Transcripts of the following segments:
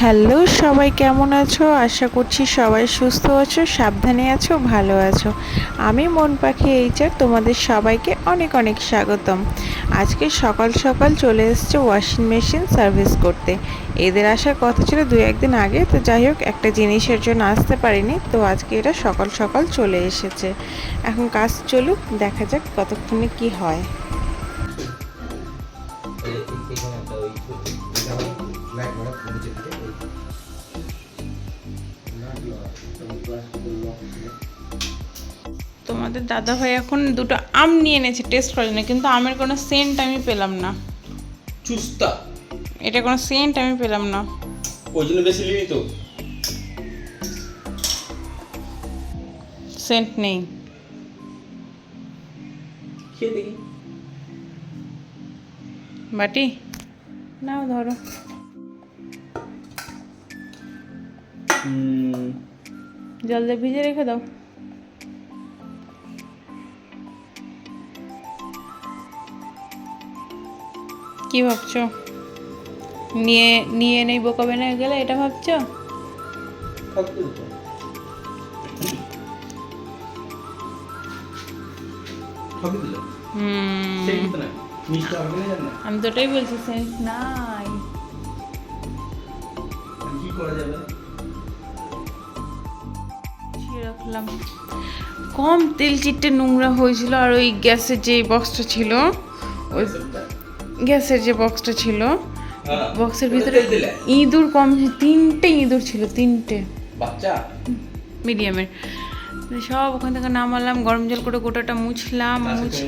Hello সবাই, কেমন আছো? আশা করছি সবাই সুস্থ আছো, সাবধানে আছো, ভালো আছো। আমি মন পাখি এইচার তোমাদের সবাইকে অনেক অনেক স্বাগতম। আজকে সকাল সকাল চলে এসছে ওয়াশিং মেশিন সার্ভিস করতে। এদের আসার কথা ছিল 2-1 দিন আগে, তো যাই হোক একটা জিনিসের জন্য আসতে পারিনি, তো আজকে এরা সকাল সকাল চলে এসেছে। এখন কাজ চলুক, দেখা যাক কতক্ষণে কি হয়। তোমাদের দাদা ভাই এখন দুটো আম নিয়ে এনেছে টেস্ট করার জন্য, কিন্তু আমের কোনো সেন্ট আমি পেলাম না। চুস্তা এটা কোনো সেন্ট আমি পেলাম না। ওই জন্য বেশি নিবি তো। সেন্ট নেই। খেয়ে দেখি। বাটি নাও, ধরো। জল দিয়ে ভিজে রেখে দাও। কি ভাবছো? নিয়ে নিয়ে নেই বোকাবে না গেলে এটা ভাবছো? আমি তো ওটাই বলছি, সেন্ট নাই। কি করা যাবে? রাখলাম। কম তেল চিটে নোংরা হয়েছিল, আর ওই গ্যাসের যে বক্সটা ছিল, ওই গ্যাসের যে বক্সটা ছিল, বক্সের ভিতরে ইঁদুর কম, 3টে ইঁদুর ছিল, 3টে বাচ্চা মিডিয়ামের। সব ওখান থেকে নামালাম, গরম জল করে গোটাটা মুছলাম। মুছে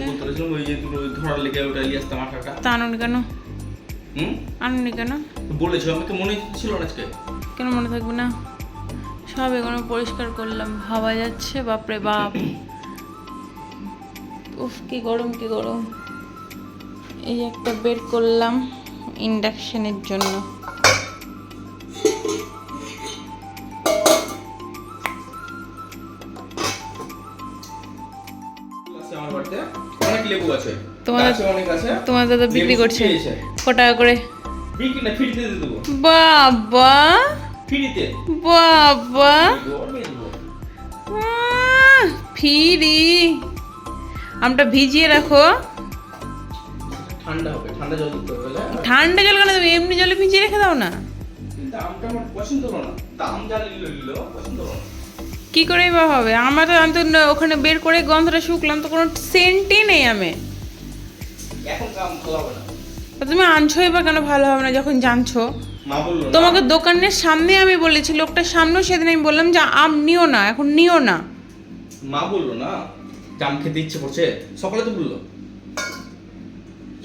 তা আনুনি কেন? আনুনি কেন? বলেছো আমাকে, মনে ছিল না আজকে। কেন মনে থাকবে না? সব এগুলো পরিষ্কার করলাম, ভাবা যাচ্ছে বাপরে বাপ। উফ, কি গরম, কি গরম। এই একটা বের করলাম ইন্ডাকশনের জন্য। আমার বাড়িতে অনেক লেবু আছে, তোমার দাদা বিক্রি করছে কত টাকা করে? বিক্রি না, ফ্রিতে দিয়ে দেবো। বাবা ফ্রিতে। বাবা, ফিরি আমটা ভিজিয়ে রাখো। ঠান্ডা হবে, ঠান্ডা জল দিতে হবে। ঠান্ডা জল কেন? তুমি এমনি জলে ভিজিয়ে রেখে দাও না। দামটা আমার পছন্দ হলো না, দাম যা নিল পছন্দ হলো না। কি করেই বা হবে? আমার তো, আমি তো ওখানে বের করে গন্ধটা শুকলাম, তো কোনো সেন্টই নেই আমি। এখন কাম ভালো হবে না। তুমি আনছোই বা কেন ভালো হবে না যখন জানছো? মা বললো তোমাকে দোকানের সামনে আমি বলেছি, লোকটার সামনেও সেদিন আমি বললাম যে আম নিও না, এখন নিও না। মা বললো না জাম খেতে ইচ্ছে করছে, সকালে তো বললো।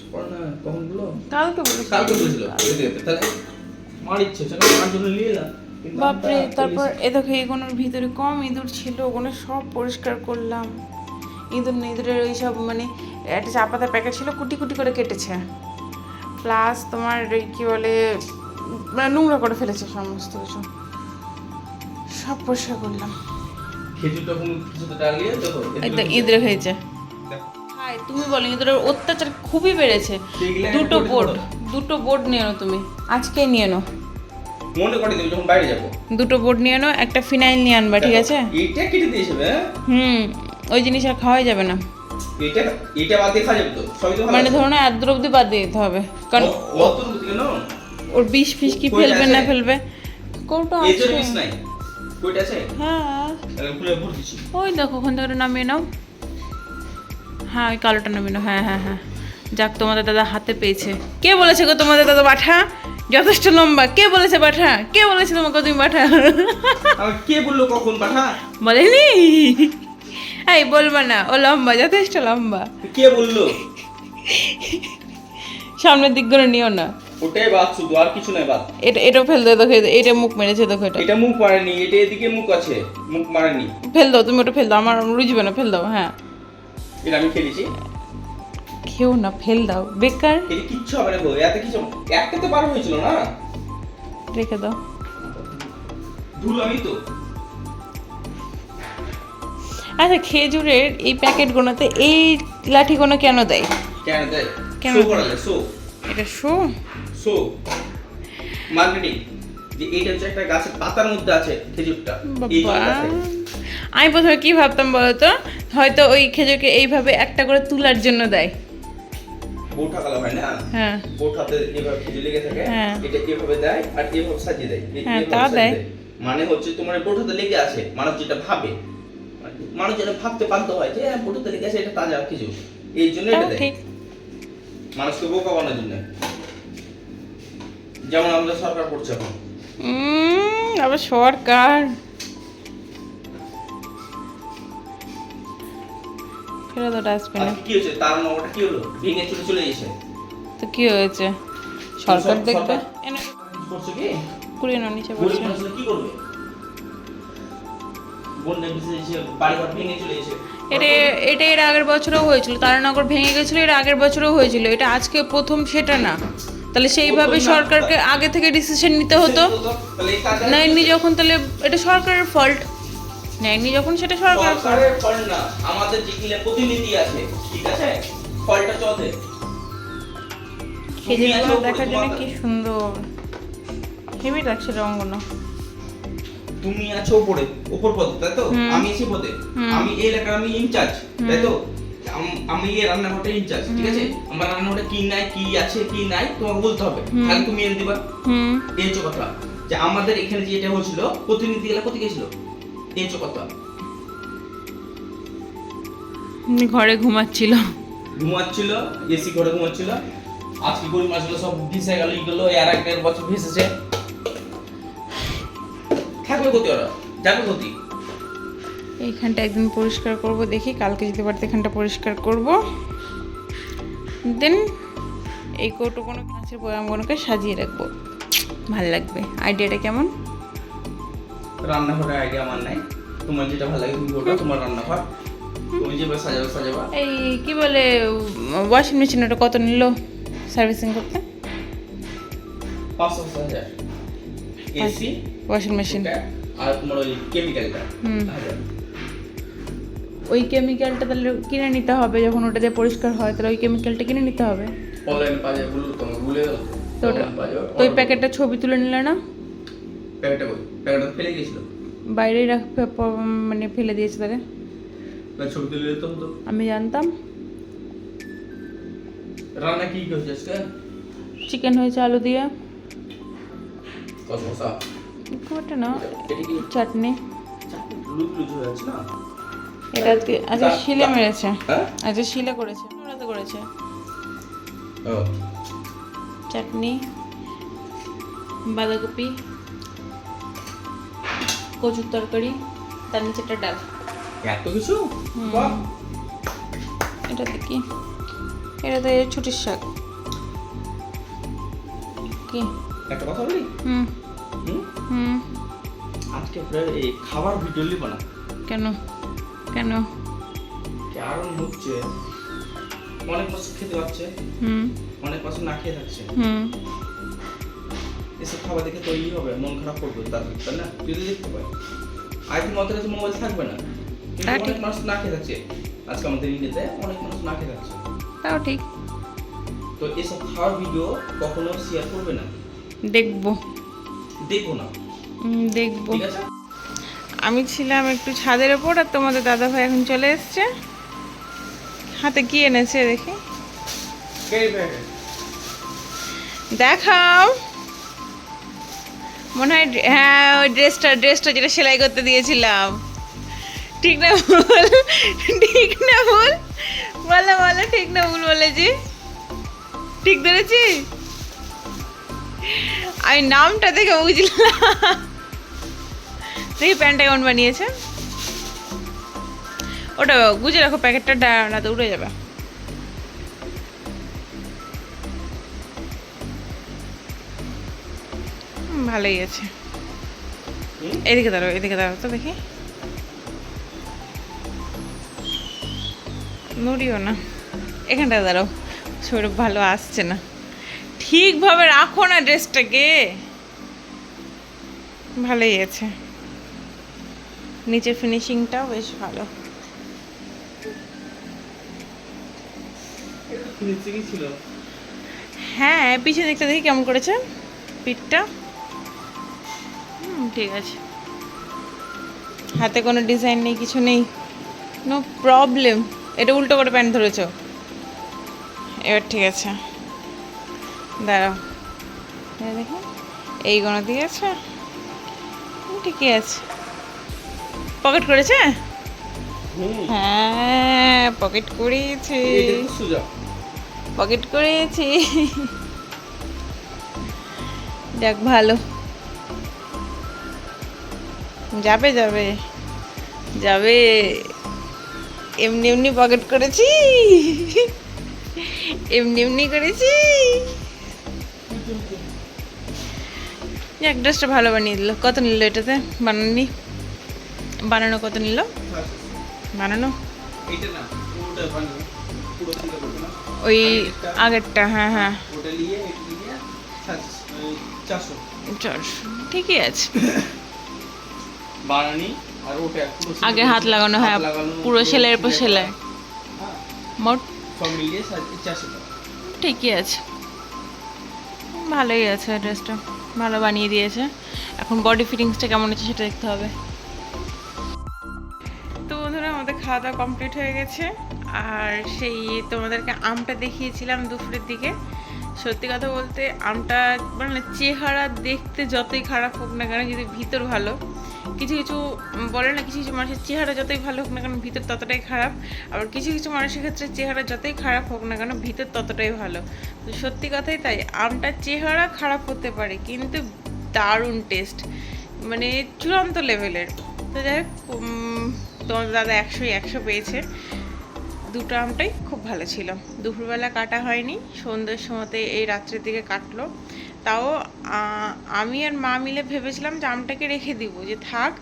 সকালে না, কখন বললো? কালকে বলেছি। কালকে বলেছিল। তাহলে মার ইচ্ছে হচ্ছে না, মার জন্য নিয়ে এলাম। বাপরে, তারপর এ দেখো এগুলোর ভিতরে কম ইঁদুর ছিল, ওগুলো সব পরিষ্কার করলাম। ইঁদুরের ওই সব মানে একটা চা পাতার প্যাকেট ছিল, কুটি কুটি করে কেটেছে, প্লাস তোমার ওই কী বলে মানে নোংরা করে ফেলেছে সমস্ত কিছু, সব পরিষ্কার করলাম। খেজুরটা কোনো কিছুতে ডালিয়ে দেখো একদম ইঁদুরে হয়েছে। হাই, তুমি বলো, ইঁদুরের অত্যাচার খুবই বেড়েছে। দুটো বোর্ড নিয়ে নাও তুমি, আজকেই নিয়ে নাও। মনে করে দিবি যখন বাইরে যাবো। দুটো বোর্ড নিয়ে নাও, একটা ফিনাইল নিয়ে আনবা, ঠিক আছে? এইটা কেটে দিয়েছে। ওই জিনিস আর খাওয়াই যাবে না। এটা বাদ দিয়ে খাওয়া যাবে তো, সবই তো ভালো। মানে ধরো না, 1 অব্দি বাদ দিয়ে দিতে হবে, কারণ ওর বিষ ফিস কি ফেলবে না ফেলবে। কোনটা আছে? বিষ নাই, কইটা আছে? হ্যাঁ, তাহলে খুলে ভর দিছি। ওই দেখো ওখান থেকে নামিয়ে নাও। হ্যাঁ, ওই কালোটা নামিয়ে নাও। হ্যাঁ হ্যাঁ হ্যাঁ, যাক তোমাদের দাদা হাতে পেয়েছে। কে বলেছে গো তোমাদের দাদা বাঠা? যথেষ্ট লম্বা। কে বলেছে বাঠা? কে বলেছে তোমাকে তুমি বাঠা? আমার কে বললো কখন বাঠা? বলেনি? এই বলবা না, ও লম্বা, যথেষ্ট লম্বা। কে বললো? সামনের দিকগুলো নিও না। ওটাই বাদ, শুধু আর কিছু নাই বাদ। এটাও ফেল দাও, দেখো এটা মুখ মেরেছে, দেখো এটা মুখ মারেনি, এটা এদিকে মুখ আছে, মুখ মারেনি। ফেল দাও, তুমি ওটা ফেল দাও, আমার রুজবে না, ফেল দাও। হ্যাঁ, এটা আমি খেলেছি। খেও না, ফেল দাও, বেকার। এটা কিচ্ছু হবে না গো, এত কিছু একটাতে পার হয়েছিল না, রেখে দাও। ধুল আমি তো। আচ্ছা, খেজুরের এই প্যাকেটগুলোতে এই লাঠিগুলো কেন দেয়? কেন দেয়? কেন শো করা যায়, শো। এটা শো শো মার্কেটিং, যে এইটা হচ্ছে একটা গাছের পাতার মধ্যে আছে খেজুরটা, এই বাবা, জন্য দেখাই। আমি প্রথমে কি ভাবতাম বলতো, হয়তো ওই খেজুরকে এইভাবে একটা করে তুলার জন্য দেয়। বৌঠা কালো হয় না, হ্যাঁ বৌঠাতে এভাবে খেজুর লেগে থাকে, হ্যাঁ। এটা এভাবে দেয় আর এভাবে সাজিয়ে দেয়, হ্যাঁ, এভাবে তা সাজিয়ে দেয়। মানে হচ্ছে তোমার বৌঠাতে লেগে আছে, মানুষ যেটা ভাবে, মানুষ যেটা ভাবতে বাধ্য হয় যে বৌঠাতে লেগে আছে এটা তাজা খেজুর, এই জন্য এটা তাও দেয় ঠিক। মানুষকে বোকা বানানোর জন্য। যেমন আমাদের সরকার করছে এখন। আবার সরকার ফেলে দাও ডাস্টবিনে। আজকে কি হয়েছে, তার নগরটা কি হলো, ভেঙে চলে চলে এসে তো কি হয়েছে, সরকার দেখবে। করছে কি, কুড়িয়ে নাও, নিচে গরিব পড়ছে। মানুষরা কি করবে, বন্যা ভেসে এসে বাড়িঘর ভেঙে চলে এসে। এটা এর আগের বছরও হয়েছিল, তারানগর ভেঙে গেছিল, এর আগের বছরও হয়েছিল, এটা আজকে প্রথম সেটা না। তাহলে সেইভাবে প্রথম না, সরকারকে আগে থেকে ডিসিশন নিতে হতো। তাহলে এই কাজটা নেয়নি যখন, তাহলে এটা সরকারের ফল্ট। নেয়নি যখন, সেটা সরকারের ফল্ট। সরকারের ফল না, আমাদের যেগুলো প্রতিনিধি আছে, ঠিক আছে, ফলটা চলে। খেজুরগুলো দেখার জন্য কি সুন্দর, হেভি লাগছে রঙগুলো। তুমি আছো উপরে, উপর পদে, তাই তো, আমি আছি পদে, আমি এই এলাকার আমি ইনচার্জ, তাই তো, আমি এই রান্নাঘরটা ইনচার্জ, ঠিক আছে, আমার রান্নাঘরটা কি নাই, কি আছে কি নাই তোমাকে বলতে হবে, খালি তুমি এনে দিবা। এই হচ্ছে কথা, যে আমাদের এখানে যে এটা হয়েছিল প্রতিনিধি এলাকা কোথায় গেছিল, এই হচ্ছে কথা। ঘরে ঘুমাচ্ছিল, ঘুমাচ্ছিল, এসি ঘরে ঘুমাচ্ছিল, আজকে গরিব মাছগুলো সব ভেসে গেল, এইগুলো এর আগের বছর ভেসেছে, থাকবে কোথায় ওরা, যাবে কোথায়? এইখানটা একদিন পরিষ্কার করব, দেখি কালকে যদি পারতে এখানটা পরিষ্কার করব। দেন এই কৌটোগুলো, কাঁচের বয়ামগুলোকে সাজিয়ে রাখবো, ভালো লাগবে। আইডিয়াটা কেমন? রান্নাঘরের আইডিয়া আমার নাই, তোমার যেটা ভালো লাগে তুমি করবে, তোমার রান্নাঘর তুমি যেভাবে সাজাবে সাজাবা। এই কি বলে, ওয়াশিং মেশিন ওটা কত নিল সার্ভিসিং করতে? 5,000 এসি ওয়াশিং মেশিন, আর তোমার ওই কেমিক্যালটা। ওই কেমিক্যালটা তাহলে কিনে নিতে হবে, যখন ওটা দিয়ে পরিষ্কার হয় তাহলে ওই কেমিক্যালটা কিনে নিতে হবে। অনলাইনে পাওয়া যায়, বললো তোমাকে ভুলে গেল তো ওটা, তো ওই প্যাকেটটা ছবি তুলে নিলে না? প্যাকেটটা কই, প্যাকেটটা ফেলে গেছিল, বাইরেই মানে ফেলে দিয়েছে তাহলে। ছবি তুলে দিতে হতো। আমি জানতাম। রান্না কি কি হচ্ছে আজকে? চিকেন হয়েছে আলু দিয়ে, কসমসা, খুব একটা না, এটা কি চাটনি। লুজ লুজ হয়ে আছে না? এটা আজকে শিলে মেরেছে, হ্যাঁ আজকে শিলে করেছে, ওরাতে করেছে। ও চাটনি, বাঁধাকপি, কচুর তরকারি, তার নিচেটা ডাল। এত কিছু, বাহ। এটাতে কি, এটাতে ছুটির শাক। কি একটা কথা বলি, হুম হুম? হুম আজকে প্রায় এই খাবার ভিডিও লিখো না, কেন কেন? কারণ হচ্ছে অনেক বছর খেতে পাচ্ছে, হুম অনেক বছর না খেয়ে থাকছে, হুম এসব খাবার দেখে তৈরি হবে, মন খারাপ করবে, তাই না? যদি দেখতে পাই আজ আমাদের কাছে মোবাইল থাকবে না, কিন্তু তা অনেক ঠিক। মানুষ না খেয়ে থাকছে, আজকে আমাদের ইন্ডিয়াতে অনেক মানুষ না খেয়ে থাকছে। তাও ঠিক। তো এসব খাওয়ার ভিডিও কখনো শেয়ার করবে না, দেখবো দেখো না, দেখবো। ঠিক আছে? আমি ছিলাম একটু ছাদের ওপর, আর তোমাদের দাদা ভাই এখন চলে এসছে। হাতে কি এনেছে দেখি, দেখাও। মনে হয় হ্যাঁ, ওই ড্রেসটা যেটা সেলাই করতে দিয়েছিলাম। ঠিক না ভুল? ঠিক না ভুল বলো বলো, ঠিক না ভুল বলেছি? ঠিক ধরেছি? আমি নামটা দেখে বুঝলাম। দেখি প্যান্টটা কেমন বানিয়েছে। ওটা গুজে রাখো, প্যাকেটটা না তো উড়ে যাবে। ভালোই আছে। এদিকে দাঁড়াও তো দেখি, নড়িও না, এখানটা দাঁড়াও, ছবিটা ভালো আসছে না। ঠিকভাবে রাখো না ড্রেসটাকে। ভালোই আছে, নিচের ফিনিশিংটাও বেশ ভালো। ছিল হ্যাঁ, পিছনে দিকটা দেখি কেমন করেছে পিঠটা। ঠিক আছে, হাতে কোনো ডিজাইন নেই, কিছু নেই, নো প্রবলেম। এটা উল্টো করে প্যান্ট ধরেছো, এবার ঠিক আছে, দাঁড়াও, দেখো এইগুলো দিয়েছে, ঠিকই আছে। পকেট করেছে, হ্যাঁ পকেট করেছে, পকেট করেছে, যাক ভালো, যাবে যাবে যাবে, এমনি এমনি পকেট করেছি, এমনি এমনি করেছি। যাক ড্রেসটা ভালো বানিয়ে দিল। কত নিল এটাতে বানানি, বানানো কত নিল বানানো? এটা না, ওটা বানিয়ে পুরো সিঙ্গেল করবে না, ওই আগেরটা, হ্যাঁ হ্যাঁ, ওটা নিয়ে এটা নিয়ে 400 ঠিকই আছে। বানানি আর ওটা পুরো আগে হাত লাগানো, হ্যাঁ পুরো সেলাইয়ের পর সেলাই, হ্যাঁ মোট সব মিলিয়ে 400 টাকা। ঠিকই আছে, ভালোই আছে, ড্রেসটা ভালো বানিয়ে দিয়েছে। এখন বডি ফিটিংসটা কেমন আছে সেটা দেখতে হবে। তো বন্ধুরা আমাদের খাওয়া দাওয়া কমপ্লিট হয়ে গেছে, আর সেই তোমাদেরকে আমটা দেখিয়েছিলাম দুপুরের দিকে। সত্যি কথা বলতে আমটা মানে চেহারা দেখতে যতই খারাপ হোক না কেন, যদি ভিতর ভালো, কিছু কিছু বলে না, কিছু কিছু মানুষের চেহারা যতই ভালো হোক না কেন ভিতর ততটাই খারাপ, আবার কিছু কিছু মানুষের ক্ষেত্রে চেহারা যতই খারাপ হোক না কেন ভিতর ততটাই ভালো। তো সত্যি কথাই তাই, আমটার চেহারা খারাপ হতে পারে কিন্তু দারুণ টেস্ট, মানে চূড়ান্ত লেভেলের। তো যাই হোক, তোমার দাদা 100 পেয়েছে, দুটো আমটাই খুব ভালো ছিল। দুপুরবেলা কাটা হয়নি, সন্ধ্যের সময়তে এই রাত্রের দিকে কাটলো। তাও আমি আর মা মিলে ভেবেছিলাম যে আমটাকে রেখে দিব, যে থাক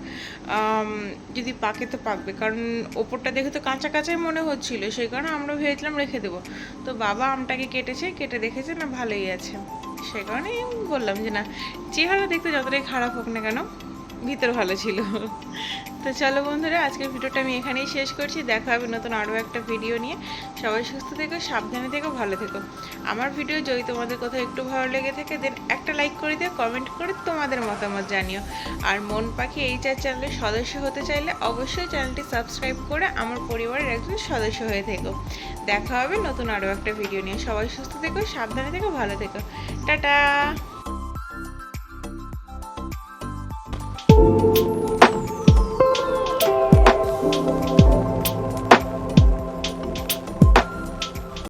যদি পাকে তো পাকবে, কারণ ওপরটা দেখে তো কাঁচা কাঁচাই মনে হচ্ছিল, সেই কারণে আমরা ভেবেছিলাম রেখে দেবো। তো বাবা আমটাকে কেটেছে, কেটে দেখেছে না ভালোই আছে, সে কারণেই বললাম যে না, চেহারা দেখতে যতটাই খারাপ হোক না কেন ভিতর ভালো ছিল। তো চলো বন্ধুরা, আজকের ভিডিওটা আমি এখানেই শেষ করছি। দেখা হবে নতুন আরও একটা ভিডিও নিয়ে। সবাই সুস্থ থেকো, সাবধানে থেকো, ভালো থেকো। আমার ভিডিও যদি তোমাদের কোথাও একটু ভালো লেগে থাকে দেন একটা লাইক করে দিও, কমেন্ট করে তোমাদের মতামত জানিও। আর মন পাখি এইচআর চ্যানেলের সদস্য হতে চাইলে অবশ্যই চ্যানেলটি সাবস্ক্রাইব করে আমার পরিবারের একজন সদস্য হয়ে থেকো। দেখা হবে নতুন আরও একটা ভিডিও নিয়ে। সবাই সুস্থ থেকো, সাবধানে থেকো, ভালো থেকো, টাটা।